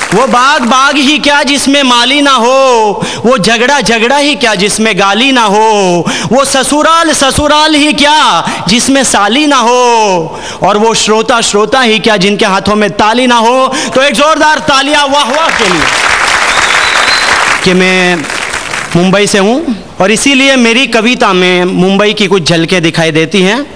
वो बाग बाग ही क्या जिसमें माली ना हो, वो झगड़ा झगड़ा ही क्या जिसमें गाली ना हो, वो ससुराल ससुराल ही क्या जिसमें साली ना हो, और वो श्रोता श्रोता ही क्या जिनके हाथों में ताली ना हो। तो एक जोरदार तालियां वाह वाह के लिए कि मैं मुंबई से हूं और इसीलिए मेरी कविता में मुंबई की कुछ झलकें दिखाई देती हैं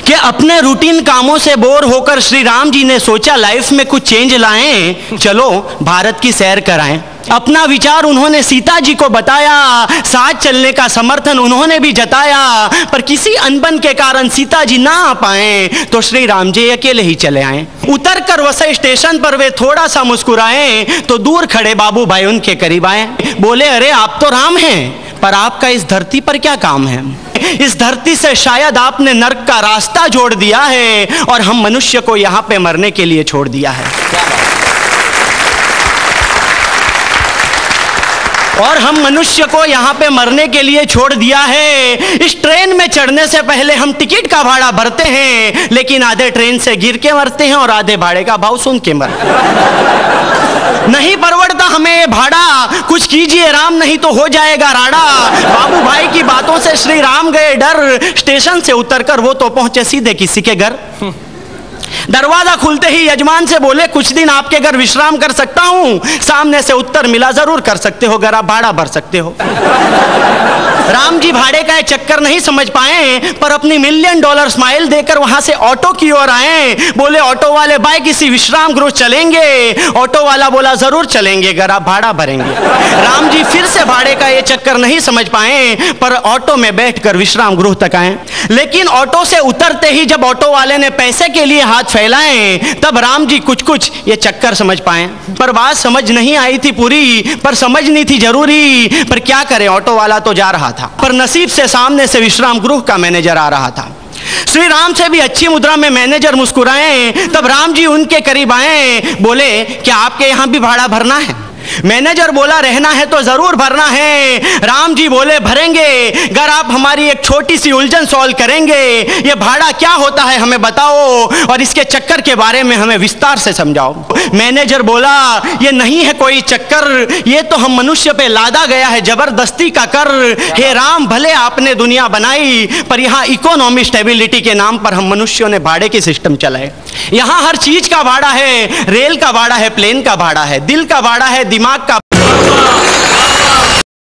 कि अपने रूटीन कामों से बोर होकर श्री राम जी ने सोचा लाइफ में कुछ चेंज लाएं, चलो भारत की सैर कराएं। अपना विचार उन्होंने सीता जी को बताया, साथ चलने का समर्थन उन्होंने भी जताया, पर किसी अनबन के कारण सीता जी ना आ पाए तो श्री राम जी अकेले ही चले आए। उतर कर वसई स्टेशन पर वे थोड़ा सा मुस्कुराए तो दूर खड़े बाबू भाई उनके करीब आए। बोले, अरे आप तो राम हैं, पर आपका इस धरती पर क्या काम है? इस धरती से शायद आपने नर्क का रास्ता जोड़ दिया है और हम मनुष्य को यहाँ पे मरने के लिए छोड़ दिया है। और हम मनुष्य को यहाँ पे मरने के लिए छोड़ दिया है। इस ट्रेन में चढ़ने से पहले हम टिकट का भाड़ा भरते हैं, लेकिन आधे ट्रेन से गिर के मरते हैं और आधे भाड़े का भाव सुन के मरते हैं। नहीं परवड़ता हमें ये भाड़ा, कुछ कीजिए राम नहीं तो हो जाएगा राड़ा। बाबू भाई की बातों से श्री राम गए डर, स्टेशन से उतरकर वो तो पहुंचे सीधे किसी के घर। दरवाजा खुलते ही यजमान से बोले, कुछ दिन आपके घर विश्राम कर सकता हूं? सामने से उत्तर मिला, जरूर कर सकते हो, अगर आप भाड़ा भर सकते हो। राम जी भाड़े का चक्कर नहीं समझ पाए, पर अपनी $1,000,000 स्माइल देकर वहां से ऑटो की ओर आए। बोले, ऑटो वाले भाई किसी विश्राम गृह चलेंगे? ऑटो वाला बोला, जरूर चलेंगे अगर आप भाड़ा भरेंगे। राम जी फिर से भाड़े का ये चक्कर नहीं समझ पाए, पर ऑटो में बैठकर विश्राम गृह तक आए। लेकिन ऑटो से उतरते ही जब ऑटो वाले ने पैसे के लिए हाथ फैलाए, तब राम जी कुछ कुछ ये चक्कर समझ पाए। पर बात समझ नहीं आई थी पूरी, पर समझनी थी जरूरी। पर क्या करें, ऑटो वाला तो जा रहा था, पर नसीब से सामने से विश्राम गृह का मैनेजर आ रहा था। श्री राम से भी अच्छी मुद्रा में मैनेजर मुस्कुराए। तब राम जी उनके करीब आए। बोले, क्या आपके यहाँ भी भाड़ा भरना है? मैनेजर बोला, रहना है तो जरूर भरना है। राम जी बोले, भरेंगे अगर आप हमारी एक छोटी सी उलझन सॉल्व करेंगे। ये भाड़ा क्या होता है हमें बताओ और इसके चक्कर के बारे में हमें विस्तार से समझाओ। मैनेजर बोला, ये नहीं है कोई चक्कर, ये तो हम मनुष्य पे लादा गया है जबरदस्ती का कर। हे राम, भले आपने दुनिया बनाई, पर यहाँ इकोनॉमी स्टेबिलिटी के नाम पर हम मनुष्यों ने भाड़े के सिस्टम चलाए। यहाँ हर चीज का भाड़ा है, रेल का भाड़ा है, प्लेन का भाड़ा है, दिल का भाड़ा है, दिमाग का